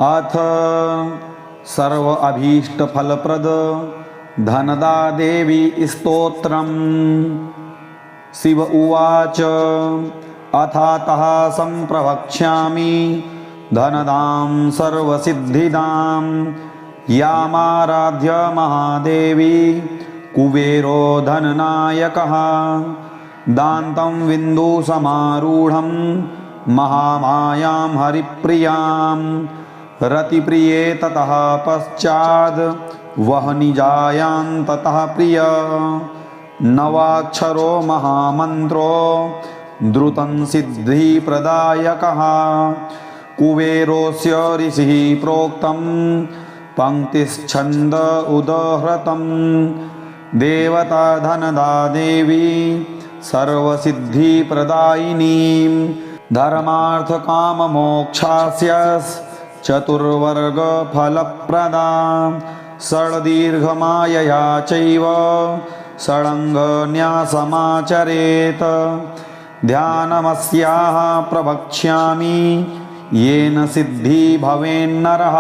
अथ सर्व अभीष्ट फलप्रद धनदा देवी स्तोत्रम्। शिव उवाच अथातः सम्प्रवक्ष्यामि धनदां सर्वसिद्धिदां यामाराध्य महादेवी कुबेरो धननायकः दान्तं बिन्दुसमारूढं महामायां हरिप्रियां रतिप्रिये ततः पश्चाद् वह्निजायां ततः प्रिय नवाक्षरो महामन्त्रो द्रुतं सिद्धिप्रदायकः कुबेरोऽस्य ऋषिः प्रोक्तं पङ्क्तिश्छन्द उदहृतं देवता धनदा देवी सर्वसिद्धिप्रदायिनीं धर्मार्थकाममोक्षास्य चतुर्वर्गफलप्रदा षड्दीर्घमायया चैव षडङ्गन्यासमाचरेत् ध्यानमस्याः प्रवक्ष्यामि येन सिद्धि भवेन्नरः।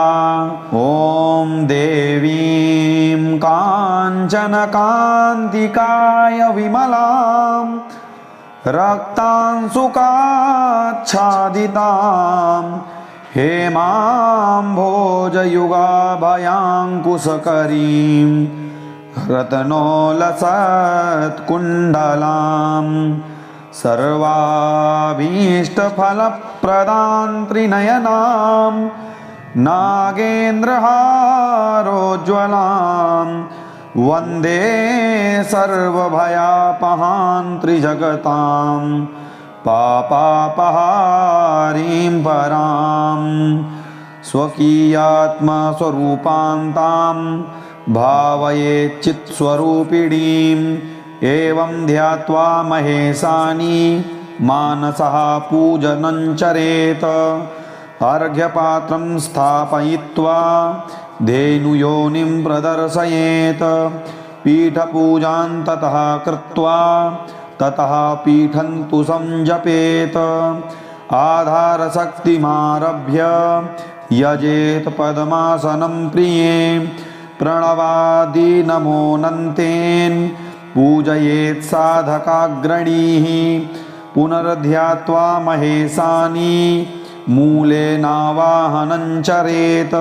ॐ देवीं काञ्चनकान्तिकाय विमलां रक्तांशुकाच्छादितां हेमाम्भोजयुगाभयाङ्कुशकरीं रत्नोलसत्कुण्डलां सर्वाभीष्टफलप्रदां त्रिनयनां नागेन्द्रहारोज्ज्वलां वन्दे सर्वभयापहां त्रिजगतां पापापहारीं परां स्वकीयात्मस्वरूपां तां भावयेच्चित्स्वरूपिणीम् एवं ध्यात्वा महेशानी मानसः पूजनं चरेत अर्घ्यपात्रं स्थापयित्वा धेनुयोनिं प्रदर्शयेत् पीठपूजां ततः कृत्वा ततः पीठं तु संजपेत आधारशक्तिमारभ्य यजेत पद्मासनं प्रिये प्रणवादि नमोऽनन्तेन पूजयेत् साधकाग्रणीः पुनर्ध्यात्वा महेशानी मूलेनावाहनं चरेत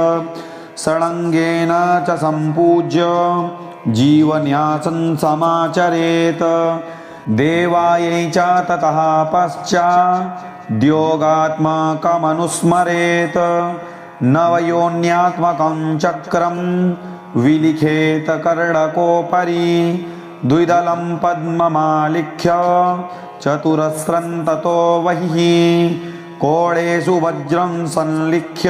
षडङ्गेन च सम्पूज्य जीवन्यासं समाचरेत देवायै च ततः पश्चाद्योगात्मकमनुस्मरेत नवयोन्यात्मकं चक्रं विलिखेत कर्णकोपरि द्विदलं पद्ममालिख्य चतुरस्रं ततो बहिः कोणेषु वज्रं संलिख्य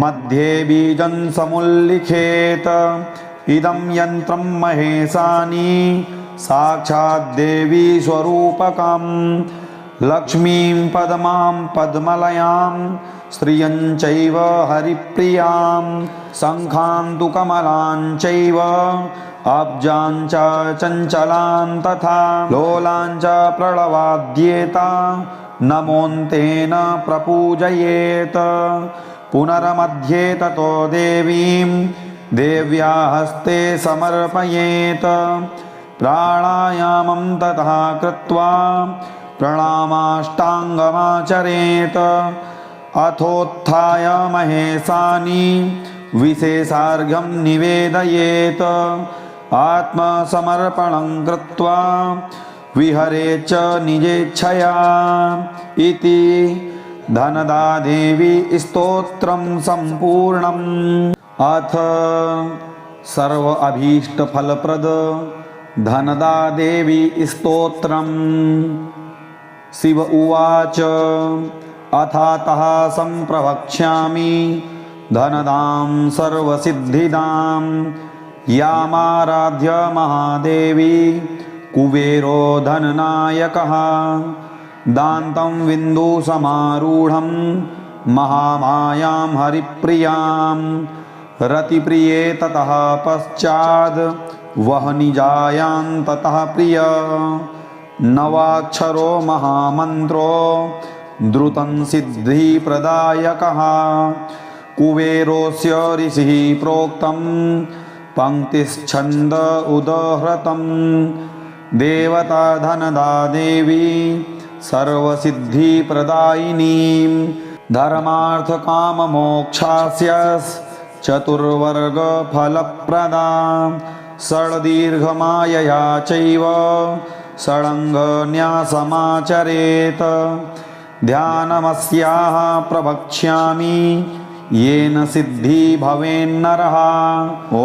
मध्ये बीजं समुल्लिखेत इदं यन्त्रं महेशानी साक्षात् देवी स्वरूपकं लक्ष्मीं पद्मां पद्मलयां श्रियं चैव हरिप्रियां शङ्खां तु कमलां चैव अब्जां च चञ्चलां तथा लोलां च प्रणवाद्येता नमोऽन्तेन प्रपूजयेत् पुनर्मध्ये ततो देवीं देव्या हस्ते समर्पयेत् प्राणायामं ततः कृत्वा प्रणामाष्टाङ्गमाचरेत् अथोत्थाय महेशानी विशेषार्घ्यं निवेदयेत् आत्मसमर्पणं कृत्वा विहरेत् च निजेच्छया इति धनदा देवी स्तोत्रं सम्पूर्णम्। अथ सर्व अभीष्ट फलप्रद धनदा देवी स्तोत्रम्। शिव उवाच अथातः सम्प्रवक्ष्यामि धनदां सर्वसिद्धिदां यामाराध्य महादेवी कुबेरो धननायकः दान्तं बिन्दुसमारूढं महामायां हरिप्रियां रतिप्रिये ततः पश्चाद् वह्निजायां ततः प्रिय नवाक्षरो महामन्त्रो द्रुतं सिद्धिप्रदायकः कुबेरोऽस्य ऋषिः प्रोक्तं पंक्तिश्छन्द उदहृतं देवता धनदा देवी सर्वसिद्धिप्रदायिनी धर्मार्थकाममोक्षास्य चतुर्वर्गफलप्रदा षड्दीर्घमायया चैव षडङ्गन्यासमाचरेत् ध्यानमस्याः प्रवक्ष्यामि येन सिद्धि भवेन्नरः। ॐ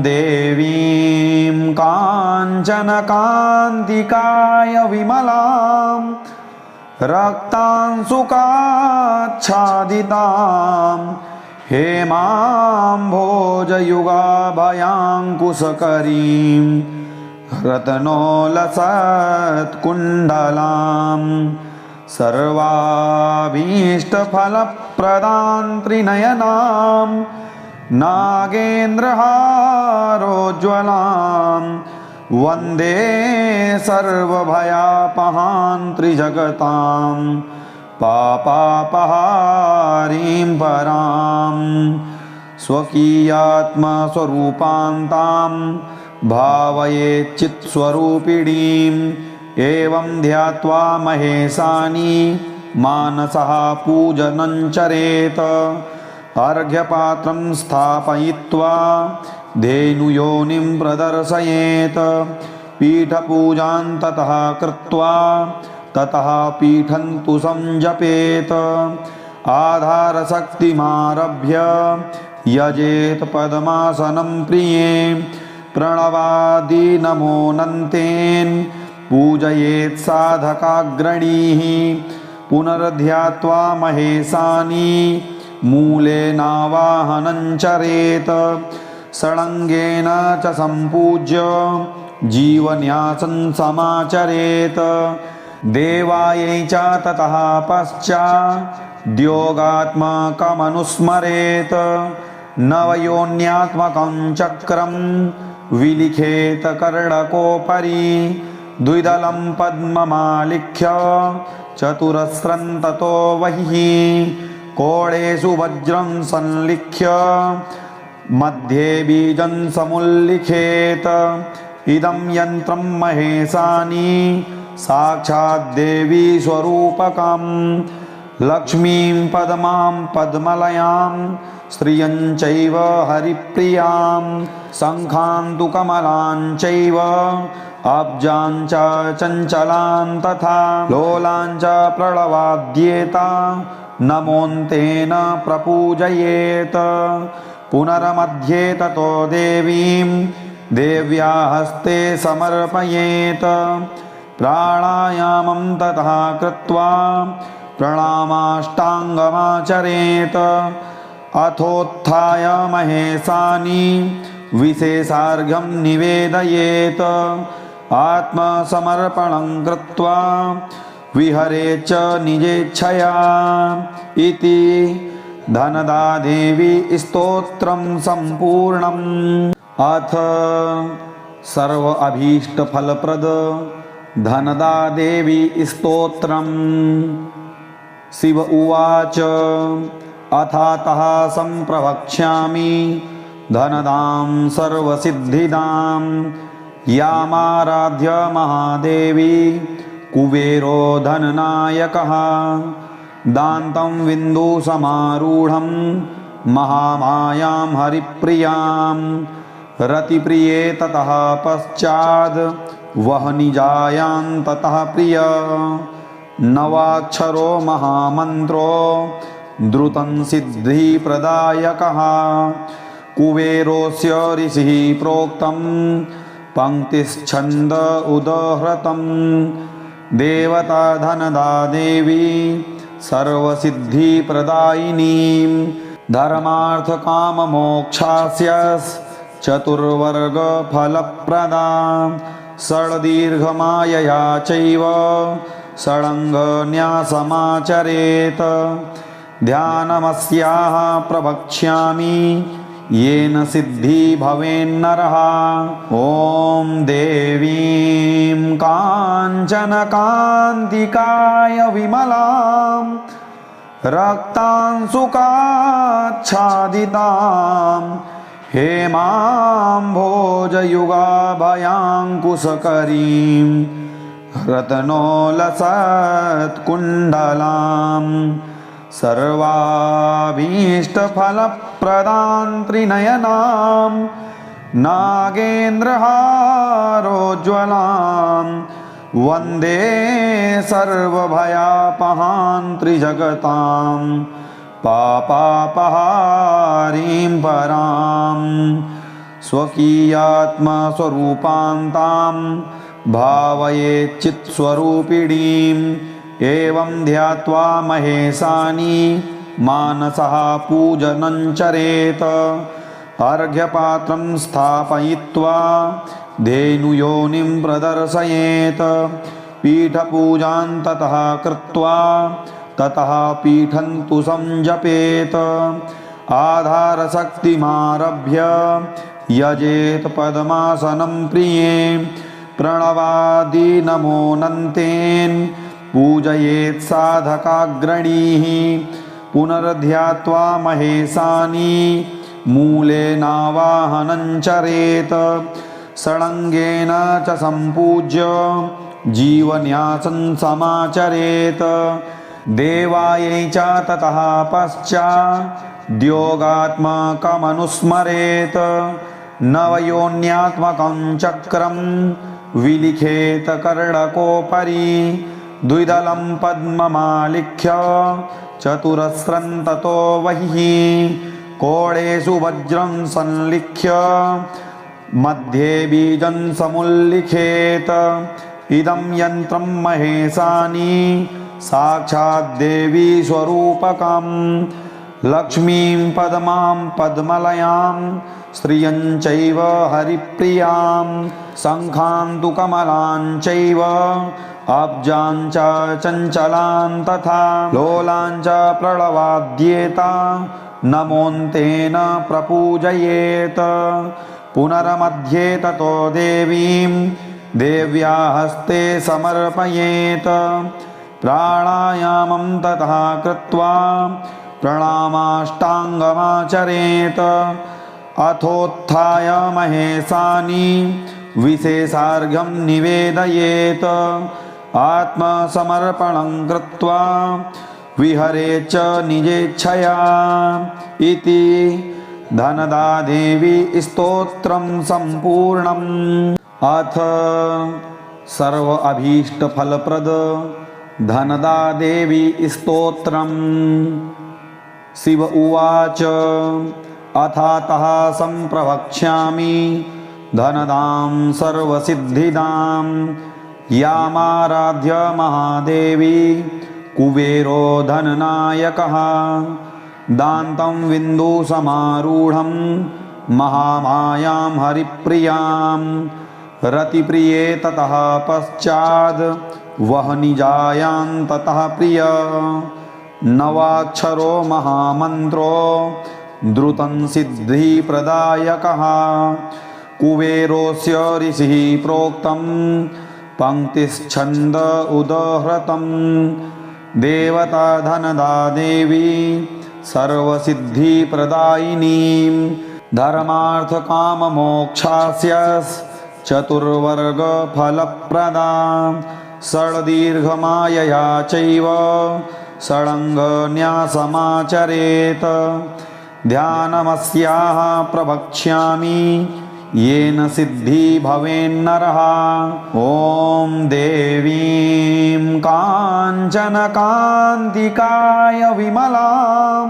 देवीं काञ्चनकान्तिकाय विमलां रक्तांशुकाच्छादितां हेमाम्भोजयुगाभयाङ्कुशकरीं रत्नोलसत्कुण्डलां सर्वाभीष्टफलप्रदां त्रिनयनां नागेन्द्रहारोज्ज्वलां वन्दे सर्वभयापहां त्रिजगतां पापापहारीं परां स्वकीयात्मस्वरूपान्तां भावयेच्चित्स्वरूपिणीम् एवं ध्यात्वा महेशानी मानसः पूजनं चरेत अर्घ्यपात्रं स्थापयित्वा धेनुयोनिं प्रदर्शयेत् पीठपूजां ततः कृत्वा ततः पीठं तु संजपेत आधारशक्तिमारभ्य यजेत पद्मासनं प्रिये प्रणवादि नमोऽनन्तेन पूजयेत् साधकाग्रणीः पुनर्ध्यात्वा महेशानी मूलेनावाहनं चरेत षडङ्गेन च सम्पूज्य जीवन्यासं समाचरेत देवायै च ततः पश्चाद्योगात्मकमनुस्मरेत नवयोन्यात्मकं चक्रं विलिखेत कर्णकोपरि द्विदलं पद्ममालिख्य चतुरस्रं ततो बहिः कोणेषु वज्रं संलिख्य मध्ये बीजं समुल्लिखेत इदं यन्त्रं महेशानी साक्षात् देवी स्वरूपकं लक्ष्मीं पद्मां पद्मलयां श्रियं चैव हरिप्रियां शङ्खां तु कमलां चैव अब्जां च चञ्चलां तथा लोलां च प्रणवाद्येता नमोऽन्तेन प्रपूजयेत् पुनर्मध्ये ततो देवीं देव्या हस्ते समर्पयेत् प्राणायामं ततः कृत्वा प्रणामाष्टाङ्गमाचरेत् अथोत्थाय महेशानी विशेषार्घ्यं निवेदयेत् आत्मसमर्पणं कृत्वा विहरेत् च निजेच्छया इति धनदा देवी स्तोत्रं सम्पूर्णम्। अथ सर्व अभीष्टफलप्रद धनदा देवी स्तोत्रम्। शिव उवाच अथातः सम्प्रवक्ष्यामि धनदां सर्वसिद्धिदां यामाराध्य महादेवी कुबेरो धननायकः दान्तं विन्दुसमारूढं महामायां हरिप्रियां रतिप्रिये ततः पश्चाद् वह्निजायां ततः प्रिय नवाक्षरो महामन्त्रो द्रुतं सिद्धिप्रदायकः कुबेरोऽस्य ऋषिः प्रोक्तं पंक्तिश्छन्द उदहृतं देवता धनदा देवी सर्वसिद्धिप्रदायिनी धर्मार्थकाममोक्षास्य चतुर्वर्गफलप्रदा षड्दीर्घमायया चैव षडङ्गन्यासमाचरेत् ध्यानमस्याः प्रवक्ष्यामि येन सिद्धि भवेन्नरः। ॐ देवीं काञ्चनकान्तिकाय विमलां रक्तांशुकाच्छादितां हेमाम्भोजयुगाभयाङ्कुशकरीं रत्नोलसत्कुण्डलां सर्वाभीष्टफलप्रदां त्रिनयनां नागेन्द्रहारोज्ज्वलां वन्दे सर्वभयापहां त्रिजगतां पापापहारीं परां स्वकीयात्मस्वरूपान्तां भावयेच्चित्स्वरूपिणीम् एवं ध्यात्वा महेशानी मानसः पूजनं चरेत। अर्घ्यपात्रं स्थापयित्वा धेनुयोनिं प्रदर्शयेत्। पीठपूजां ततः कृत्वा ततः पीठं तु संजपेत। आधारशक्तिमारभ्य यजेत पद्मासनं प्रिये प्रणवादि नमोऽनन्तेन पूजयेत् साधकाग्रणीः। पुनर्ध्यात्वा महेशानी मूलेनावाहनं चरेत। षडङ्गेन च सम्पूज्य जीवन्यासं समाचरेत। देवायै च ततः पश्चाद्योगात्मकमनुस्मरेत। नवयोन्यात्मकं चक्रं विलिखेत कर्णकोपरि। द्विदलं पद्ममालिख्य चतुरस्रं ततो बहिः कोणेषु वज्रं संलिख्य मध्ये बीजं समुल्लिखेत। इदं यन्त्रं महेशानी साक्षात् देवी स्वरूपकं लक्ष्मीं पद्मां पद्मलयां श्रियं चैव हरिप्रियां शङ्खां तु कमलां चैव अब्जां च चञ्चलां तथा लोलां च प्रणवाद्येता नमोऽन्तेन प्रपूजयेत्। पुनर्मध्ये ततो देवीं देव्या हस्ते समर्पयेत्। प्राणायामं ततः कृत्वा प्रणामाष्टाङ्गमाचरेत्। अथोत्थाय महेशानी विशेषार्घ्यं निवेदयेत्। आत्मसमर्पणं कृत्वा विहरेच्च निजेच्छया। इति धनदादेवी स्तोत्रं सम्पूर्णम्। अथ सर्व अभीष्टफलप्रद धनदादेवी स्तोत्रम्। शिव उवाच अथातः सम्प्रवक्ष्यामि धनदां सर्वसिद्धिदां यामाराध्य महादेवी कुबेरो धननायकः। दान्तं बिन्दुसमारूढं महामायां हरिप्रियां रतिप्रिये ततः पश्चाद् वह्निजायां ततः प्रिय। नवाक्षरो महामन्त्रो द्रुतं सिद्धिप्रदायकः। कुबेरोऽस्य ऋषिः प्रोक्तं पङ्क्तिश्छन्द उदहृतं। देवता धनदा देवी सर्वसिद्धिप्रदायिनीं धर्मार्थकाममोक्षास्य चतुर्वर्गफलप्रदा। षड्दीर्घमायया चैव षडङ्गन्यासमाचरेत्। ध्यानमस्याः प्रवक्ष्यामि येन सिद्धि भवेन्नरः। ॐ देवीं काञ्चनकान्तिकाय विमलां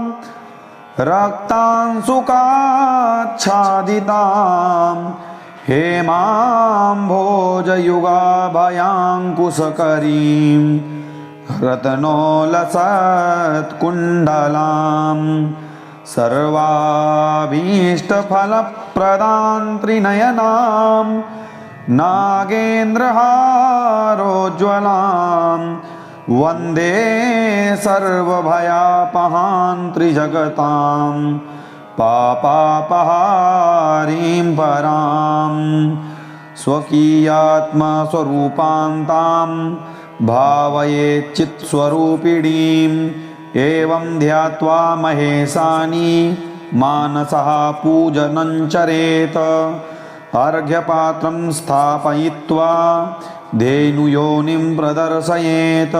रक्तांशुकाच्छादितां हेमाम्भोजयुगाभयाङ्कुशकरीं रत्नोलसत्कुण्डलां सर्वाभीष्टफलप्रदां त्रिनयनां नागेन्द्रहारोज्ज्वलां वन्दे सर्वभयापहां त्रिजगतां पापापहारीं परां स्वकीयात्मस्वरूपान्तां भावयेच्चित्स्वरूपिणीम् एवं ध्यात्वा महेशानि मानसः पूजनं चरेत। अर्घ्यपात्रं स्थापयित्वा धेनुयोनिं प्रदर्शयेत्।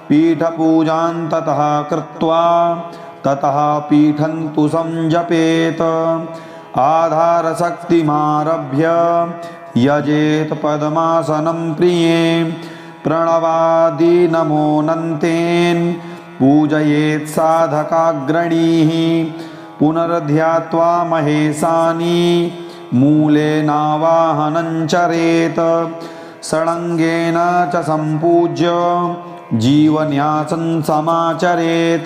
पीठपूजां ततः कृत्वा ततः पीठं तु संजपेत। आधारशक्तिमारभ्य यजेत पद्मासनं प्रिये। प्रणवादि नमोऽनन्तेन पूजयेत् साधकाग्रणीः। पुनर्ध्यात्वा महेशानि मूलेनावाहनं चरेत। षडङ्गेन च सम्पूज्य जीवन्यासं समाचरेत।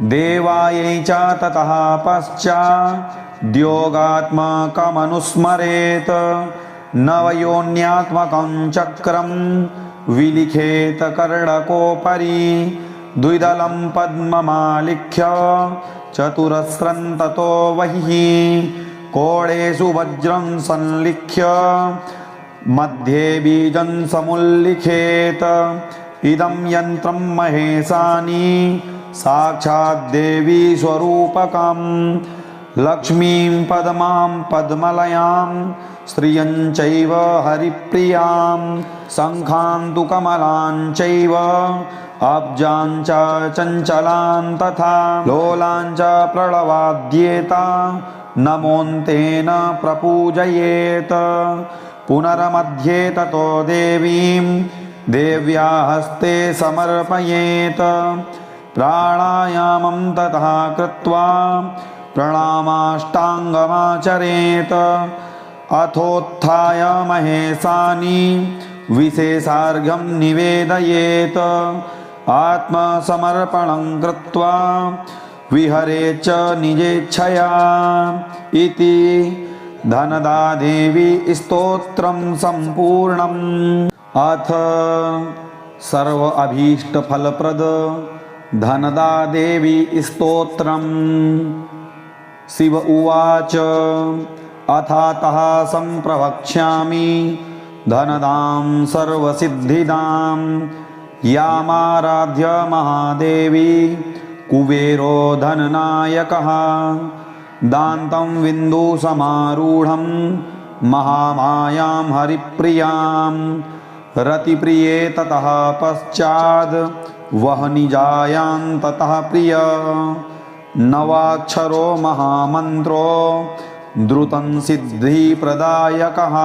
देवायै च ततः पश्चाद्योगात्मकमनुस्मरेत। नवयोन्यात्मकं चक्रं विलिखेत कर्णकोपरि। द्विदलं पद्ममालिख्य चतुरस्रं ततो बहिः। कोणेषु वज्रं संलिख्य मध्ये बीजं समुल्लिखेत। इदं यन्त्रं महेशानि साक्षाद्देवी स्वरूपकम्। लक्ष्मीं पद्मां पद्मलयां श्रियं चैव हरिप्रियां। शङ्खां तु कमलां चैव अब्जां च चञ्चलां तथा। लोलां च प्रणवाद्येता नमोऽन्तेन प्रपूजयेत्। पुनर्मध्ये ततो देवीं देव्या हस्ते समर्पयेत्। प्राणायामं ततः कृत्वा प्रणामाष्टाङ्गमाचरेत्। अथोत्थाय महेशानि विशेषार्घ्यं निवेदयेत्। आत्मसमर्पणं कृत्वा विहरेत् च निजेच्छया। इति धनदादेवी स्तोत्रं सम्पूर्णम्। अथ सर्व अभीष्टफलप्रद धनदादेवी स्तोत्रम्। शिव उवाच अथातः सम्प्रवक्ष्यामि धनदां सर्वसिद्धिदां। यामाराध्य महादेवी कुबेरो धननायकः। दान्तं बिन्दुसमारूढं महामायां हरिप्रियां। रतिप्रिये ततः पश्चाद् वह्निजायां ततः प्रिय। नवाक्षरो महामन्त्रो द्रुतं सिद्धिप्रदायकः।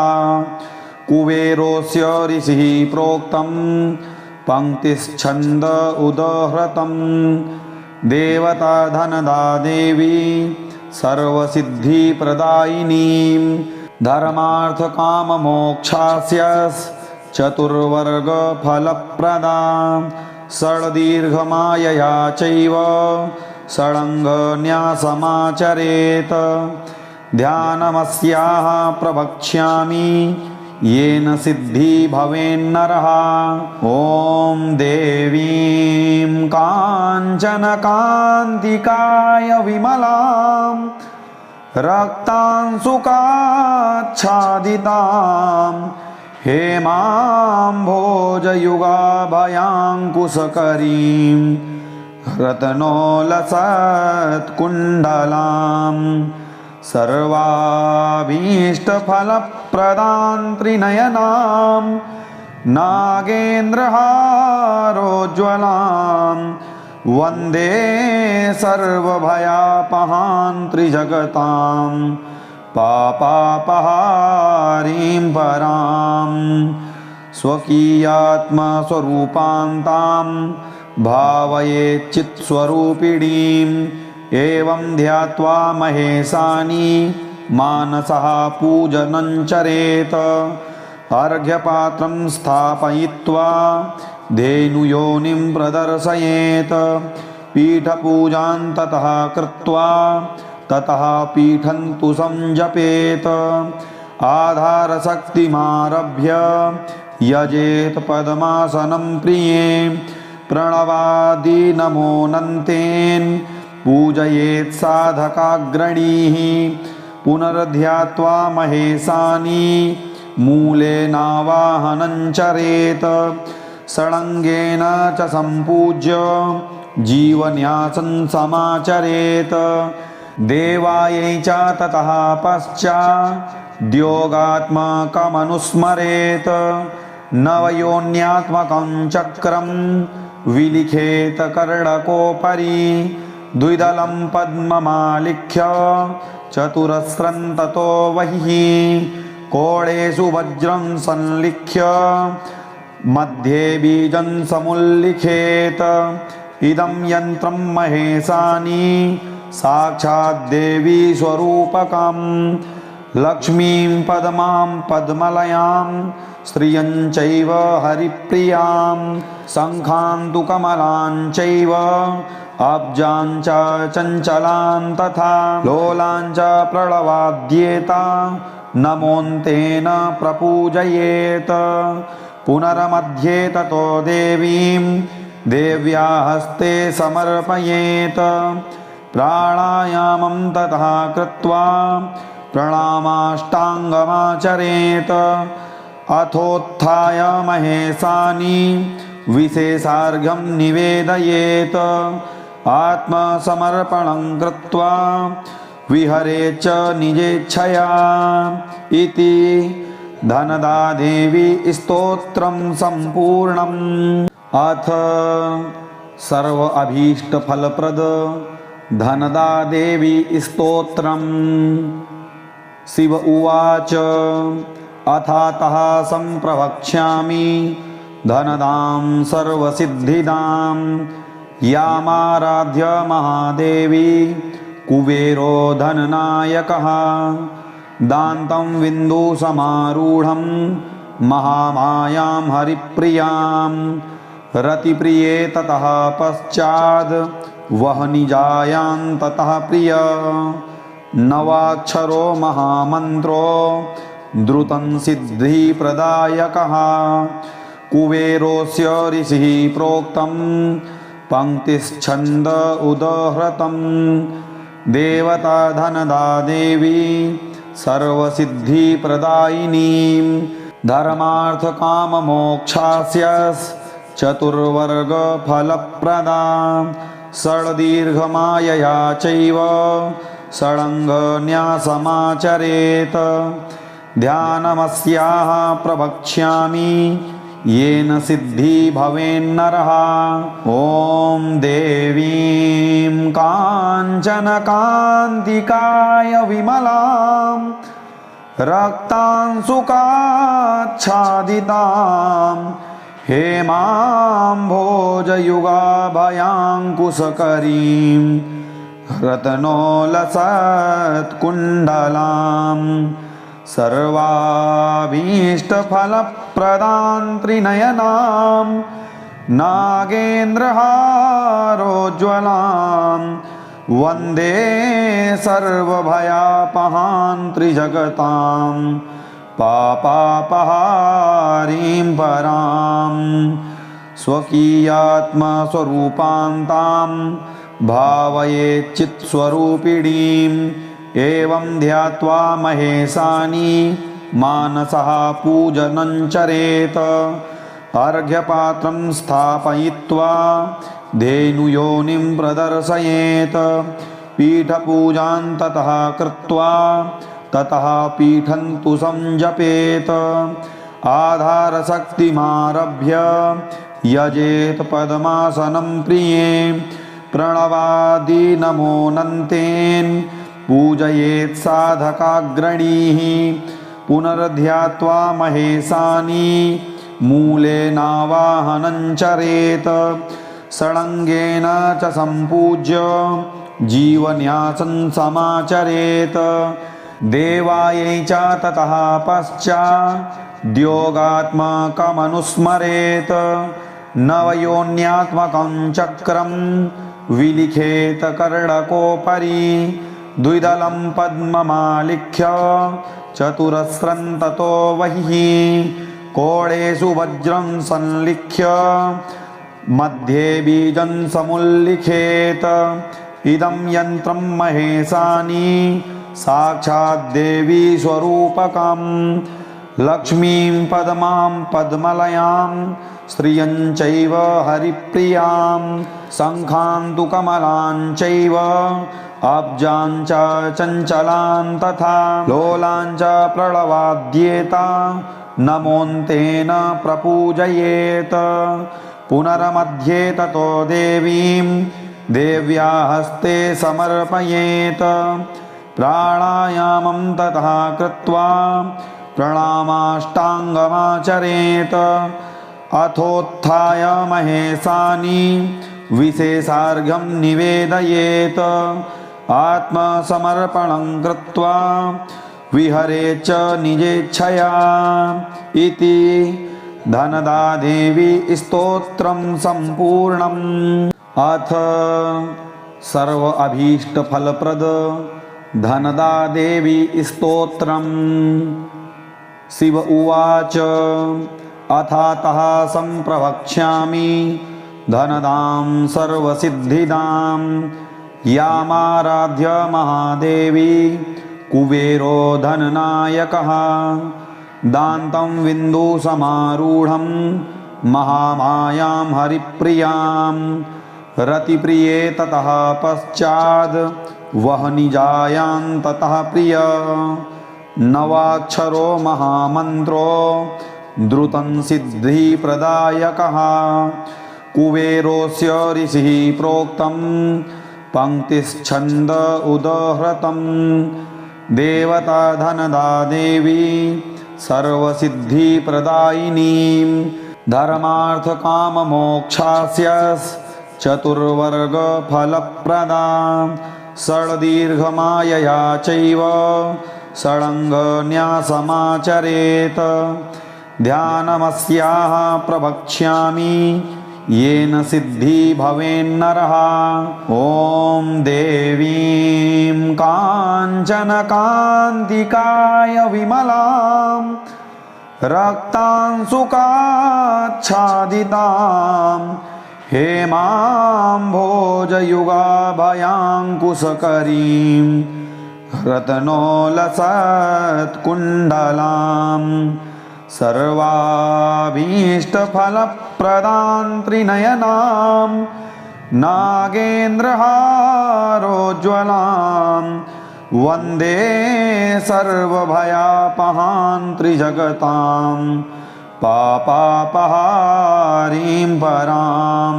कुबेरोऽस्य ऋषिः प्रोक्तं पङ्क्तिश्छन्द उदहृतं। देवता धनदा देवी सर्वसिद्धिप्रदायिनीं। धर्मार्थकाममोक्षास्य चतुर्वर्गफलप्रदा। षड्दीर्घमायया चैव षडङ्गन्यासमाचरेत्। ध्यानमस्याः प्रवक्ष्यामि येन सिद्धि भवेन्नरः। ॐ देवीं काञ्चनकान्तिकाय विमलां रक्तांशुकाच्छादितां हेमाम्भोजयुगाभयाङ्कुशकरीं रत्नोलसत्कुण्डलां सर्वाभीष्टफलप्रदां त्रिनयनां नागेन्द्रहारोज्ज्वलां वन्दे सर्वभयापहां त्रिजगतां पापापहारीं परां स्वकीयात्मस्वरूपान्तां भावयेच्चित्स्वरूपिणीम् एवं ध्यात्वा महेशानि मानसः पूजनं चरेत। अर्घ्यपात्रं स्थापयित्वा धेनुयोनिं प्रदर्शयेत्। पीठपूजां ततः कृत्वा ततः पीठं तु संजपेत। आधारशक्तिमारभ्य यजेत पद्मासनं प्रिये। प्रणवादि नमोऽनन्तेन पूजयेत् साधकाग्रणीः पुनर्ध्यात्वा महेशानि मूलेनावाहनं चरेत् षडङ्गेन च सम्पूज्य जीवन्यासं समाचरेत् देवायै च ततः पश्चाद्योगात्मकमनुस्मरेत् नवयोन्यात्मकं चक्रं विलिखेत कर्णकोपरि द्विदलं पद्ममालिख्य चतुरस्रं ततो बहिः कोणेषु वज्रं संलिख्य मध्ये बीजं समुल्लिखेत इदं यन्त्रं महेशानि साक्षात् देवी स्वरूपकं लक्ष्मीं पद्मां पद्मलयां श्रियं चैव हरिप्रियां शङ्खां तु कमलां चैव अब्जां च चञ्चलां तथा लोलां च प्रणवाद्येता नमोऽन्तेन प्रपूजयेत् पुनर्मध्ये ततो देवीं देव्या हस्ते समर्पयेत् प्राणायामं ततः कृत्वा प्रणामाष्टाङ्गमाचरेत् अथोत्थाय महेशानि विशेषार्घ्यं निवेदयेत् आत्मसमर्पणं कृत्वा विहरेत् च निजेच्छया इति धनदा देवी स्तोत्रं सम्पूर्णम्। अथ सर्व अभीष्टफलप्रद धनदा देवी स्तोत्रम्। शिव उवाच अथातः सम्प्रवक्ष्यामि धनदां सर्वसिद्धिदां यामाराध्य महादेवी कुबेरो धननायकः दान्तं विन्दुसमारूढं महामायां हरिप्रियां रतिप्रिये ततः पश्चाद् वह्निजायां ततः प्रिय नवाक्षरो महामन्त्रो द्रुतं सिद्धिप्रदायकः कुबेरोऽस्य ऋषिः प्रोक्तं पङ्क्तिश्छन्द उदहृतं देवता धनदा देवी सर्वसिद्धिप्रदायिनीं धर्मार्थकाममोक्षास्य चतुर्वर्गफलप्रदा षड्दीर्घमायया चैव षडङ्गन्यासमाचरेत् ध्यानमस्याः प्रवक्ष्यामि येन सिद्धि भवेन्नरः। ॐ देवीं काञ्चनकान्तिकाय विमलां रक्तांशुकाच्छादितां हेमाम्भोजयुगाभयाङ्कुशकरीं रत्नोलसत्कुण्डलां सर्वाभीष्टफलप्रदां त्रिनयनां नागेन्द्रहारोज्ज्वलां वन्दे सर्वभयापहां त्रिजगतां पापापहारीं परां स्वकीयात्मस्वरूपान्तां भावयेच्चित्स्वरूपिणीम् एवं ध्यात्वा महेशानि मानसः पूजनं चरेत् अर्घ्यपात्रं स्थापयित्वा धेनुयोनिं प्रदर्शयेत् पीठपूजां ततः कृत्वा ततः पीठं तु संजपेत् आधारशक्तिमारभ्य यजेत् पद्मासनं प्रिये प्रणवादि नमोऽनन्तेन पूजयेत् साधकाग्रणीः पुनर्ध्यात्वा महेशानि मूलेनावाहनं चरेत् षडङ्गेन च सम्पूज्य जीवन्यासं समाचरेत् देवायै च ततः पश्चाद्योगात्मकमनुस्मरेत् नवयोन्यात्मकं चक्रं विलिखेत कर्णकोपरि द्विदलं पद्ममालिख्य चतुरस्रं ततो बहिः कोणेषु वज्रं संलिख्य मध्ये बीजं समुल्लिखेत इदं यन्त्रं महेशानी साक्षाद्देवी स्वरूपकं लक्ष्मीं पद्मां पद्मलयां श्रियं चैव हरिप्रियां शङ्खां तु कमलां चैव अब्जां च चञ्चलां तथा लोलां च प्रणवाद्येता नमोऽन्तेन प्रपूजयेत् पुनर्मध्ये ततो देवीं देव्या हस्ते समर्पयेत् प्राणायामं ततः कृत्वा प्रणामाष्टाङ्गमाचरेत् अथोत्थाय महेशानी विशेषार्घ्यं निवेदयेत् आत्मसमर्पणं कृत्वा विहरेच्च निजेच्छया इति धनदा देवी स्तोत्रं सम्पूर्णम्। अथ सर्व अभीष्ट फलप्रद धनदा देवी स्तोत्रम्। शिव उवाच अथातः सम्प्रवक्ष्यामि धनदां सर्वसिद्धिदां यामाराध्य महादेवी कुबेरो धननायकः दान्तं बिन्दुसमारूढं महामायां हरिप्रियां रतिप्रिये ततः पश्चाद् वह्निजायां ततः प्रिय नवाक्षरो महामन्त्रो द्रुतं सिद्धिप्रदायकः कुबेरोऽस्य ऋषिः प्रोक्तं पङ्क्तिश्छन्द उदहृतं देवता धनदा देवी सर्वसिद्धिप्रदायिनीं धर्मार्थकाममोक्षास्य चतुर्वर्गफलप्रदा षड्दीर्घमायया चैव षडङ्गन्यासमाचरेत् ध्यानमस्याः प्रवक्ष्यामि येन सिद्धि भवेन्नरः। ॐ देवीं काञ्चनकान्तिकाय विमलां रक्तांशुकाच्छादितां हेमाम्भोजयुगाभयाङ्कुशकरीं रत्नोलसत्कुण्डलां सर्वाभीष्टफलप्रदां त्रिनयनां नागेन्द्रहारोज्ज्वलां वन्दे सर्वभयापहां त्रिजगतां पापापहारीं परां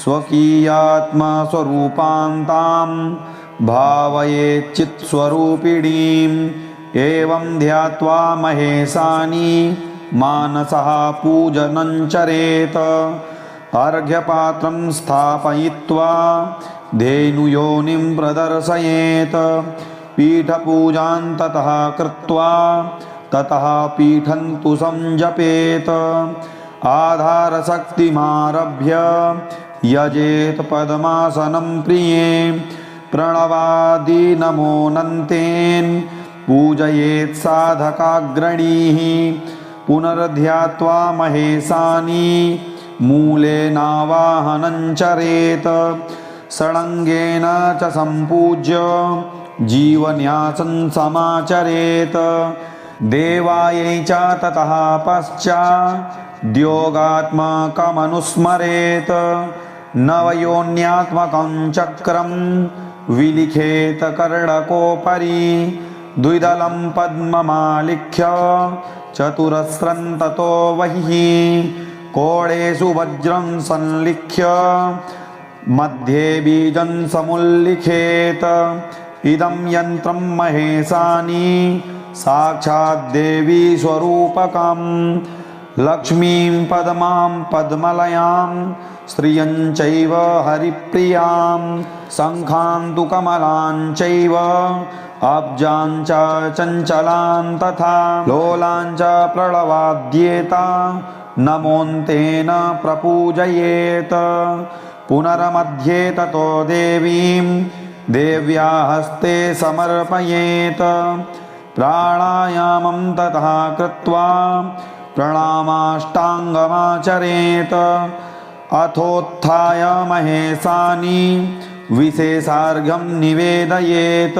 स्वकीयात्मस्वरूपां तां भावयेच्चित्स्वरूपिणीम् एवं ध्यात्वा महेशानी मानसः पूजनं चरेत् अर्घ्यपात्रं स्थापयित्वा धेनुयोनिं प्रदर्शयेत् पीठपूजां ततः कृत्वा ततः पीठं तु संजपेत् आधारशक्तिमारभ्य यजेत् पद्मासनं प्रिये प्रणवादि नमोऽनन्तेन पूजयेत् साधकाग्रणीः पुनर्ध्यात्वा महेशानी मूलेनावाहनं चरेत् षडङ्गेन च सम्पूज्य जीवन्यासं समाचरेत् देवायै च ततः पश्चाद्योगात्मकमनुस्मरेत् नवयोन्यात्मकं चक्रं विलिखेत कर्णकोपरि द्विदलं पद्ममालिख्य चतुरस्रं ततो बहिः कोणेषु वज्रं संलिख्य मध्ये बीजं समुल्लिखेत इदं यन्त्रं महेशानी साक्षाद्देवी स्वरूपकं लक्ष्मीं पद्मां पद्मलयां श्रियं चैव हरिप्रियां शङ्खां तु कमलां चैव अब्जां च चञ्चलां तथा लोलां च प्रणवाद्येता नमोऽन्तेन प्रपूजयेत् पुनर्मध्ये ततो देवीं देव्या हस्ते समर्पयेत् प्राणायामं ततः कृत्वा प्रणामाष्टाङ्गमाचरेत् अथोत्थाय महेशानी विशेषार्घ्यं निवेदयेत्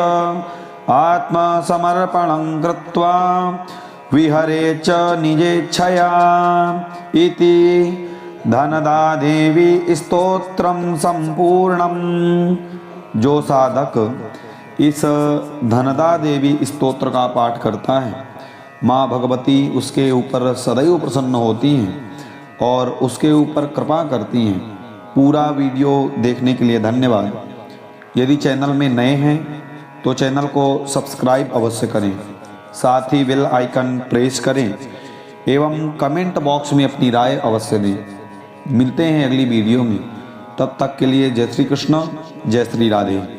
आत्मसमर्पणं कृत्वा विहरे च निजेच्छया इति धनदा देवी स्तोत्रम संपूर्णम। जो साधक इस धनदा देवी स्तोत्र का पाठ करता है, माँ भगवती उसके ऊपर सदैव प्रसन्न होती हैं और उसके ऊपर कृपा करती हैं। पूरा वीडियो देखने के लिए धन्यवाद। यदि चैनल में नए हैं तो चैनल को सब्सक्राइब अवश्य करें, साथ ही बेल आइकन प्रेस करें एवं कमेंट बॉक्स में अपनी राय अवश्य दें। मिलते हैं अगली वीडियो में, तब तक के लिए जय श्री कृष्ण, जय श्री राधे।